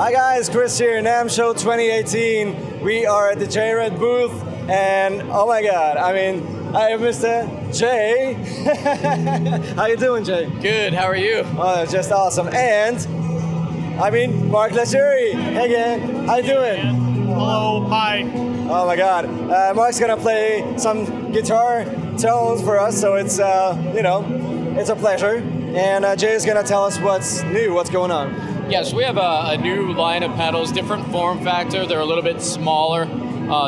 Hi guys, Chris here, NAMM Show 2018. We are at the J.Rockett booth, and oh my god, I mean, I have Mr. Jay. How you doing, Jay? Good, how are you? Oh, just awesome. And, I mean, Mark Lettieri. Hey gang, how you doing? Hello, hi. Oh my god. Mark's gonna play some guitar tones for us, so it's, it's a pleasure. And Jay's gonna tell us what's new, what's going on. Yes, we have a new line of pedals, different form factor. They're a little bit smaller,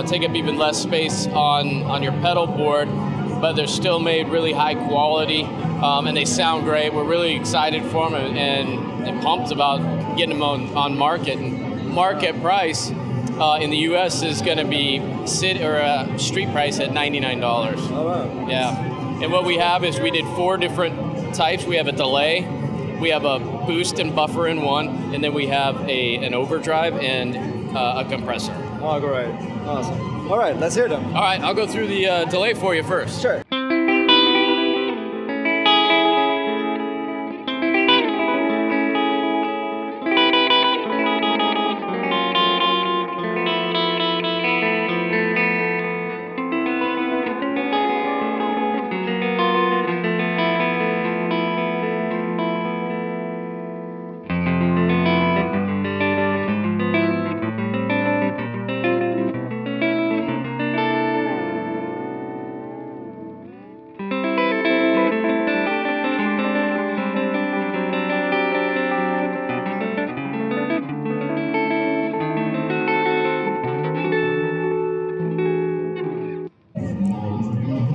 take up even less space on your pedal board, but they're still made really high quality, and they sound great. We're really excited for them and pumped about getting them on market. And market price in the U.S. is going to be street price at $99. Oh wow. Yeah, and what we have is we did 4 different types. We have a delay, we have a boost and buffer in one, and then we have an overdrive and a compressor. Oh, great. Awesome. All right, let's hear them. All right, I'll go through the delay for you first. Sure.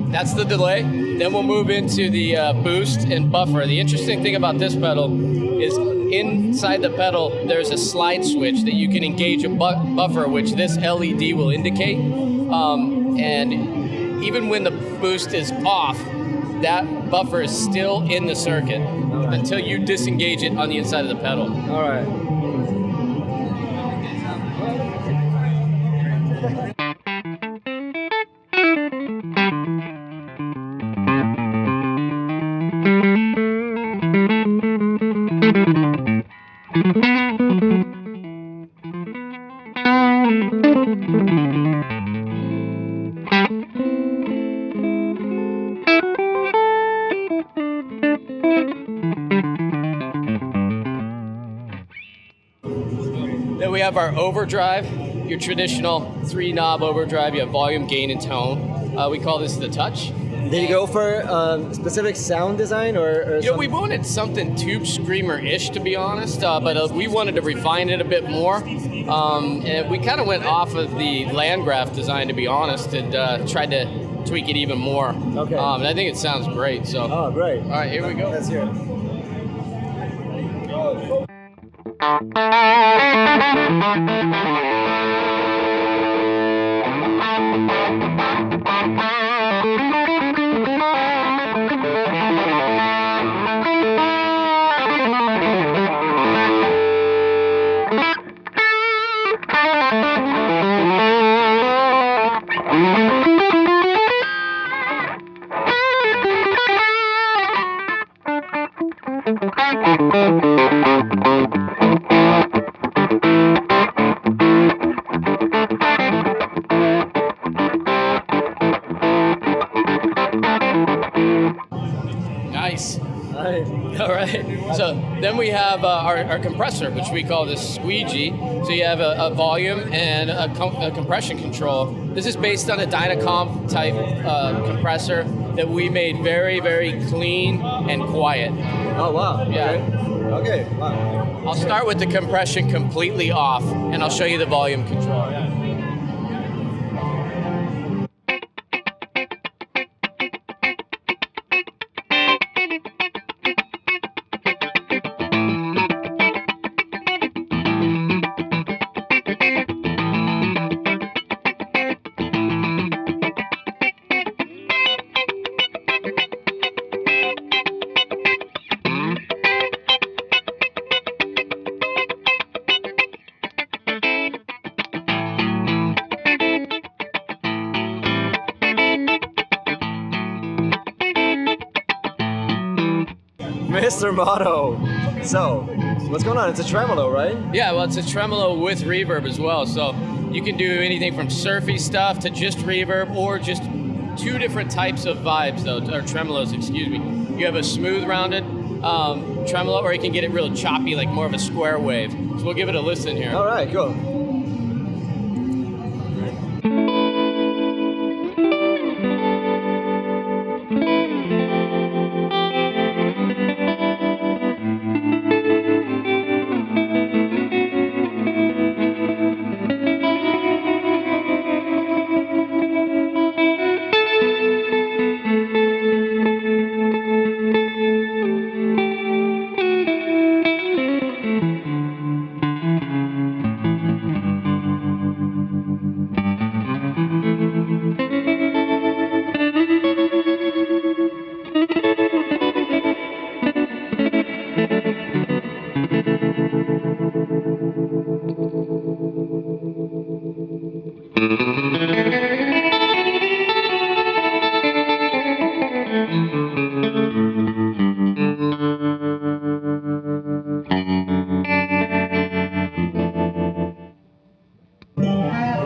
That's the delay. Then we'll move into the boost and buffer. The interesting thing about this pedal is inside the pedal, there's a slide switch that you can engage a buffer, which this LED will indicate. And even when the boost is off, that buffer is still in the circuit until you disengage it on the inside of the pedal. All right. Then we have our overdrive, your traditional 3-knob overdrive. You have volume, gain, and tone. We call this the touch. Did you go for specific sound design or Yeah, we wanted something tube screamer-ish, to be honest, but we wanted to refine it a bit more. And we kind of went off of the Landgraf design, to be honest, and tried to tweak it even more. Okay. And I think it sounds great. So. Oh, great. All right, here we go. Let's hear it. Nice. Nice. All right. So then we have our compressor, which we call the Squeegee. So you have a volume and a compression control. This is based on a Dynacomp type compressor that we made very, very clean and quiet. Oh, wow. Yeah. Okay. Wow. I'll start with the compression completely off, and I'll show you the volume control. Mr. Moto. So, What's going on? It's a tremolo, right? Yeah, well, it's a tremolo with reverb as well. So you can do anything from surfy stuff to just reverb, or just two different types of vibes, though, or tremolos, excuse me. You have a smooth rounded tremolo, or you can get it real choppy, like more of a square wave. So we'll give it a listen here. All right, cool.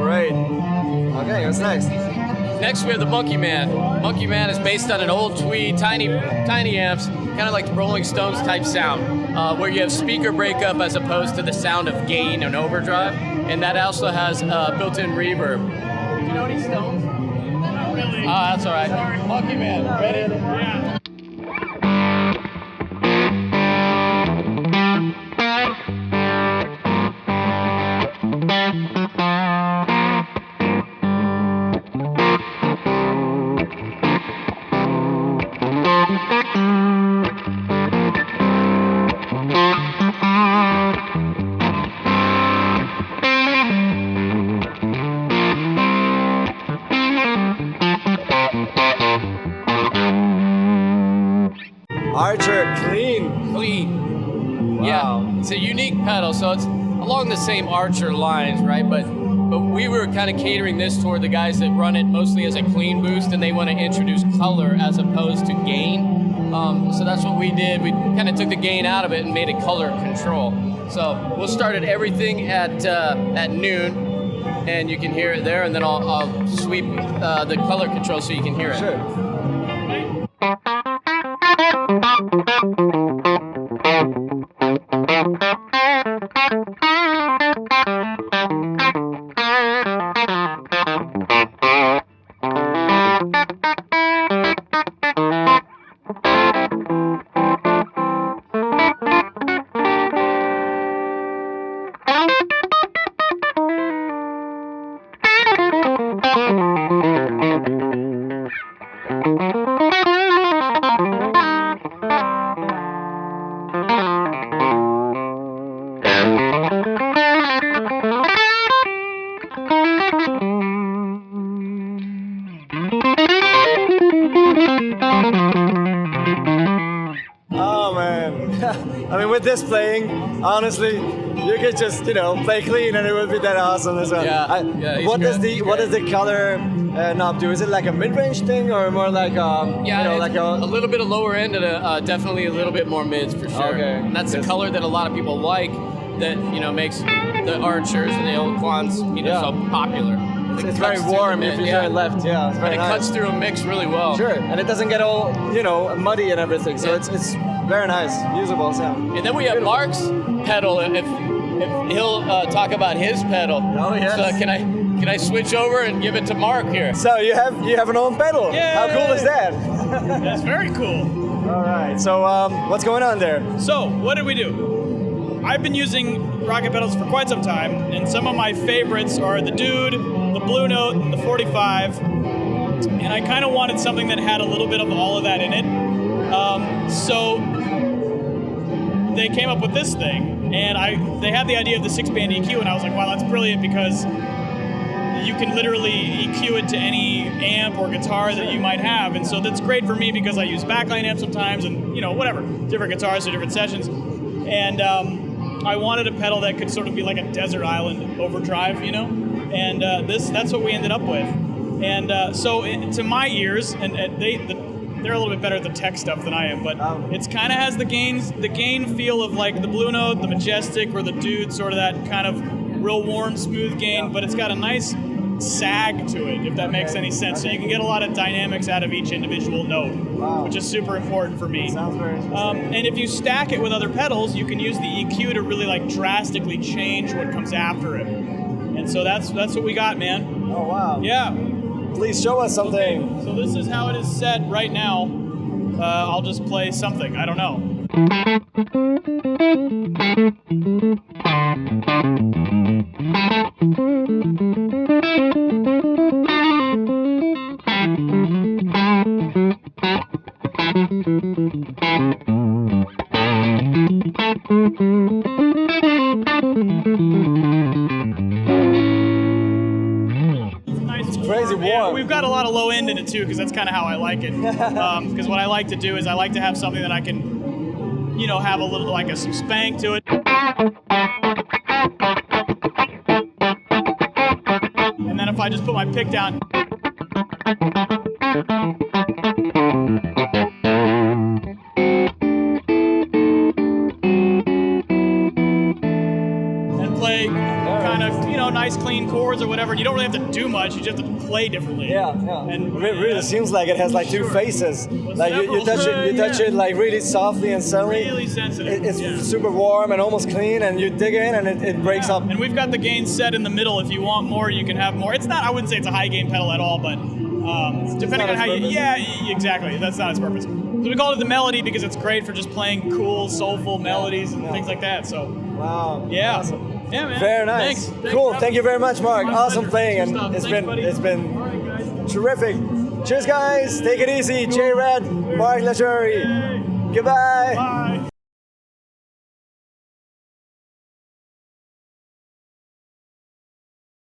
Great. Okay, what's next? Next, we have the Monkey Man. Monkey Man is based on an old Tweed, tiny amps, kind of like the Rolling Stones type sound, where you have speaker breakup as opposed to the sound of gain and overdrive, and that also has built-in reverb. Do you know any Stones? Not really. Ah, that's all right. Sorry. Monkey Man, ready? Yeah. Archer, clean. Clean. Wow. Yeah, it's a unique pedal, so it's along the same Archer lines, right? But we were kind of catering this toward the guys that run it mostly as a clean boost, and they want to introduce color as opposed to gain. So that's what we did. We kind of took the gain out of it and made it color control. So we'll start at everything at noon, and you can hear it there, and then I'll sweep the color control so you can hear it. Sure. Oh man, I mean, with this playing, honestly, you could just play clean and it would be that awesome as well. Yeah, what does the color knob do? Is it like a mid-range thing or more like like a little bit of lower end and definitely a little bit more mids for sure. Okay. And that's the color that a lot of people like, that makes the Archers and the old Quans so popular. It's very warm if you turn left. Yeah, it's very and it nice. cuts through a mix really well. Sure, and it doesn't get all muddy and everything. So it's very nice, usable sound. And then we have Mark's pedal. If he'll talk about his pedal. Oh yes. So can I switch over and give it to Mark here? So you have an own pedal. Yay! How cool is that? That's very cool. All right. So what's going on there? So, what did we do? I've been using Rocket pedals for quite some time, and some of my favorites are the Dude, the Blue Note, and the 45. And I kind of wanted something that had a little bit of all of that in it. So they came up with this thing, and they had the idea of the 6-band EQ, and I was like, wow, that's brilliant, because you can literally EQ it to any amp or guitar that you might have. And so that's great for me because I use backline amps sometimes and, whatever, different guitars for different sessions. And I wanted a pedal that could sort of be like a desert island overdrive, And that's what we ended up with. And so to my ears, and they're a little bit better at the tech stuff than I am, but it's kind of has the gain feel of like the Blue Note, the Majestic, or the Dude, sort of that kind of real warm, smooth gain, but it's got a nice sag to it, if that makes any sense. So you can get a lot of dynamics out of each individual note, which is super important for me. Sounds very interesting. And if you stack it with other pedals, you can use the EQ to really like drastically change what comes after it. And so that's what we got, man. Oh wow. Yeah. Please show us something. Okay, so this is how it is set right now. I'll just play something. I don't know. Crazy warm. We've got a lot of low end in it too, because that's kind of how I like it. Because what I like to do is I like to have something that I can, you know, have a little like some spank to it. And then if I just put my pick down. And play kind of, you know, nice clean chords or whatever. And you don't really have to do much. You just have to play differently. Yeah. And it really seems like it has like two faces. Like you touch it like really softly, and suddenly really sensitive. it's super warm and almost clean, and you dig in and it breaks up. And we've got the gain set in the middle. If you want more, you can have more. It's not, I wouldn't say it's a high gain pedal at all, but depending on how you, exactly. That's not its purpose. So we call it the melody because it's great for just playing cool, soulful melodies and things like that. So Wow. yeah. Awesome. Yeah, man. Very nice. Thanks. Cool. Thank you very much, Mark. My Awesome pleasure. playing, and Thanks, it's been All right, guys. terrific. Cheers, guys. Take it easy. J-Red, Mark Lettieri. Goodbye. Bye.